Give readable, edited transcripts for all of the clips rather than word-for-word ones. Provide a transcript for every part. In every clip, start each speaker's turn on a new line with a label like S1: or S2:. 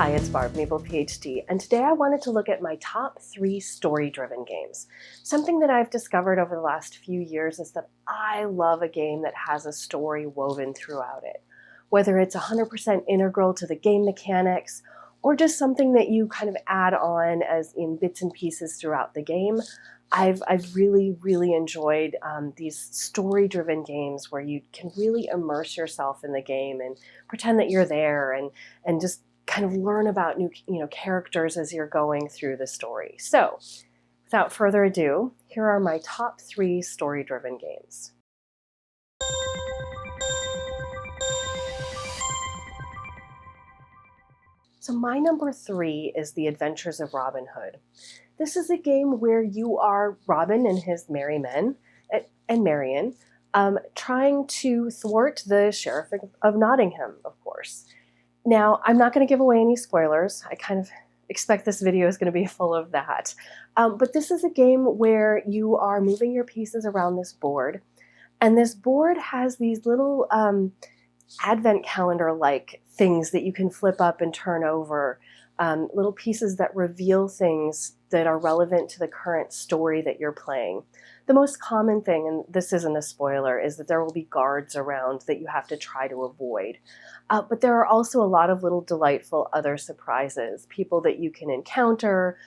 S1: Hi, it's Barb, Maple PhD, and today I wanted to look at my top 3 story-driven games. Something that I've discovered over the last few years is that I love a game that has a story woven throughout it. Whether it's 100% integral to the game mechanics, or just something that you kind of add on as in bits and pieces throughout the game, I've really enjoyed these story-driven games where you can really immerse yourself in the game and pretend that you're there and just kind of learn about new characters as you're going through the story. So, without further ado, here are my top 3 story-driven games. So my number 3 is The Adventures of Robin Hood. This is a game where you are Robin and his merry men, and Marian, trying to thwart the Sheriff of Nottingham, of course. Now, I'm not going to give away any spoilers. I kind of expect this video is going to be full of that. But this is a game where you are moving your pieces around this board, and this board has these little advent calendar-like things that you can flip up and turn over, little pieces that reveal things that are relevant to the current story that you're playing. The most common thing, and this isn't a spoiler, is that there will be guards around that you have to try to avoid. But there are also a lot of little delightful other surprises, people that you can encounter,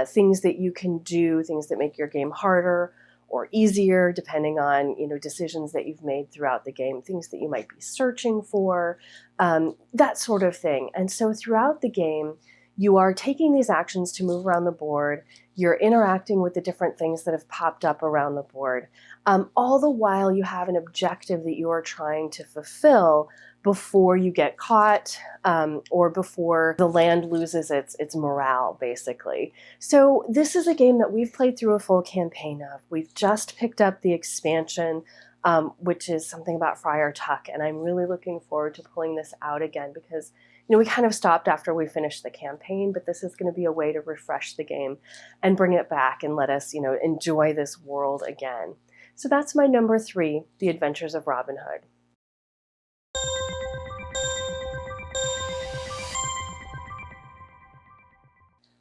S1: things that you can do, things that make your game harder or easier depending on decisions that you've made throughout the game, things that you might be searching for, that sort of thing. And so throughout the game, you are taking these actions to move around the board, you're interacting with the different things that have popped up around the board, all the while you have an objective that you are trying to fulfill before you get caught or before the land loses its morale, basically. So this is a game that we've played through a full campaign of. We've just picked up the expansion, which is something about Friar Tuck, and I'm really looking forward to pulling this out again because we kind of stopped after we finished the campaign, but this is going to be a way to refresh the game and bring it back and let us, enjoy this world again. So that's my number 3, The Adventures of Robin Hood.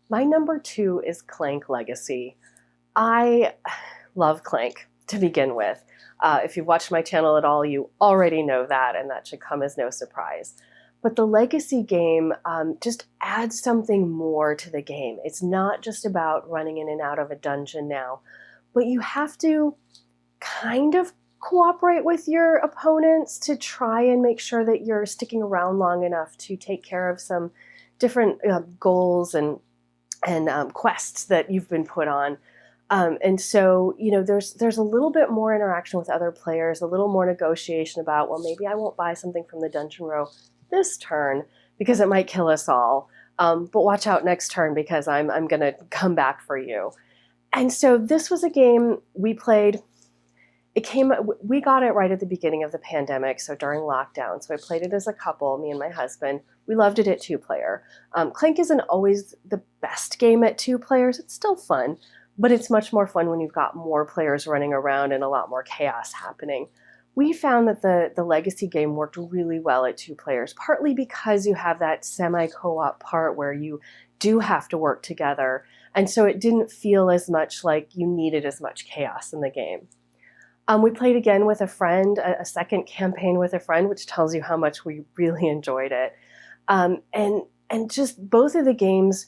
S1: My number 2 is Clank Legacy. I love Clank to begin with. If you've watched my channel at all, you already know that, and that should come as no surprise. But the Legacy game just adds something more to the game. It's not just about running in and out of a dungeon now, but you have to kind of cooperate with your opponents to try and make sure that you're sticking around long enough to take care of some different goals and quests that you've been put on. And so, there's a little bit more interaction with other players, a little more negotiation about, well, maybe I won't buy something from the dungeon row this turn because it might kill us all. But watch out next turn because I'm going to come back for you. And so this was a game we played. We got it right at the beginning of the pandemic, so during lockdown. So I played it as a couple, me and my husband. We loved it at 2-player. Clank isn't always the best game at 2 players. It's still fun, but it's much more fun when you've got more players running around and a lot more chaos happening. We found that the Legacy game worked really well at 2 players, partly because you have that semi-co-op part where you do have to work together, and so it didn't feel as much like you needed as much chaos in the game. We played again with a friend, a second campaign with a friend, which tells you how much we really enjoyed it. And just both of the games,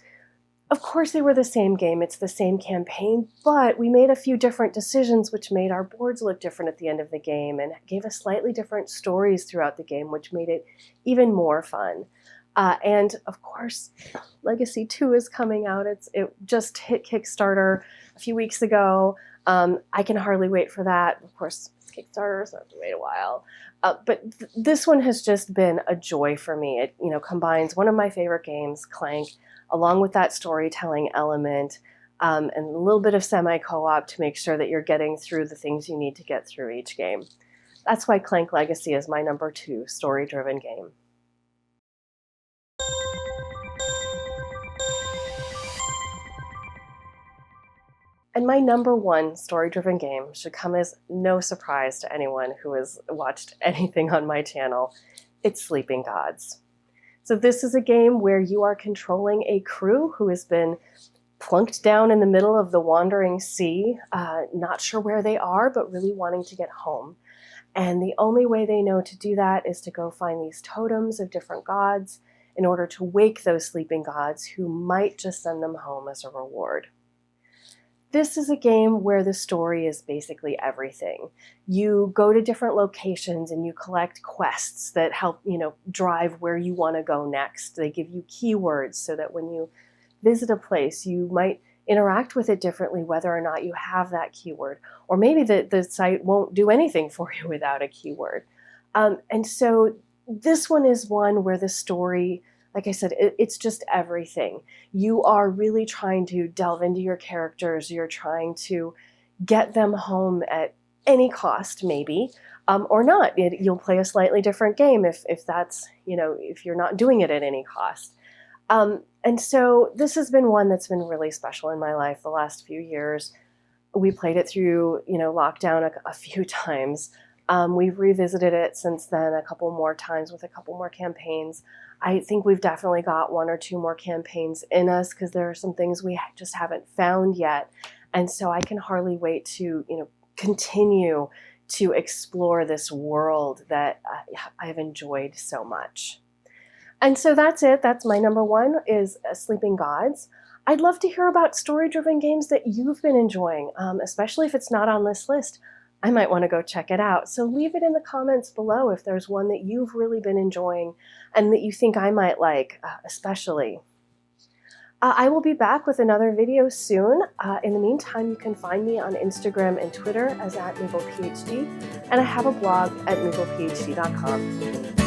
S1: of course they were the same game, it's the same campaign, but we made a few different decisions which made our boards look different at the end of the game and gave us slightly different stories throughout the game, which made it even more fun. And of course, Legacy 2 is coming out. It just hit Kickstarter a few weeks ago. I can hardly wait for that. Of course, Kickstarter, so I have to wait a while. But this one has just been a joy for me. It combines one of my favorite games, Clank, along with that storytelling element, and a little bit of semi-co-op to make sure that you're getting through the things you need to get through each game. That's why Clank Legacy is my number 2 story-driven game. And my number 1 story-driven game should come as no surprise to anyone who has watched anything on my channel. It's Sleeping Gods. So this is a game where you are controlling a crew who has been plunked down in the middle of the wandering sea, not sure where they are, but really wanting to get home. And the only way they know to do that is to go find these totems of different gods in order to wake those sleeping gods who might just send them home as a reward. This is a game where the story is basically everything. You go to different locations and you collect quests that help, drive where you want to go next. They give you keywords so that when you visit a place, you might interact with it differently whether or not you have that keyword. Or maybe the site won't do anything for you without a keyword. And so this one is one where the story, like I said, it's just everything. You are really trying to delve into your characters. You're trying to get them home at any cost, maybe, or not. You'll play a slightly different game if that's, if you're not doing it at any cost. And so this has been one that's been really special in my life the last few years. We played it through, lockdown a few times. We've revisited it since then a couple more times with a couple more campaigns. I think we've definitely got 1 or 2 more campaigns in us because there are some things we just haven't found yet. And so I can hardly wait to, continue to explore this world that I've enjoyed so much. And so that's it. That's my number 1 is Sleeping Gods. I'd love to hear about story-driven games that you've been enjoying, especially if it's not on this list. I might want to go check it out. So leave it in the comments below if there's one that you've really been enjoying and that you think I might like, especially. I will be back with another video soon. In the meantime, you can find me on Instagram and Twitter as @MeeplePhD, and I have a blog at meeplephd.com.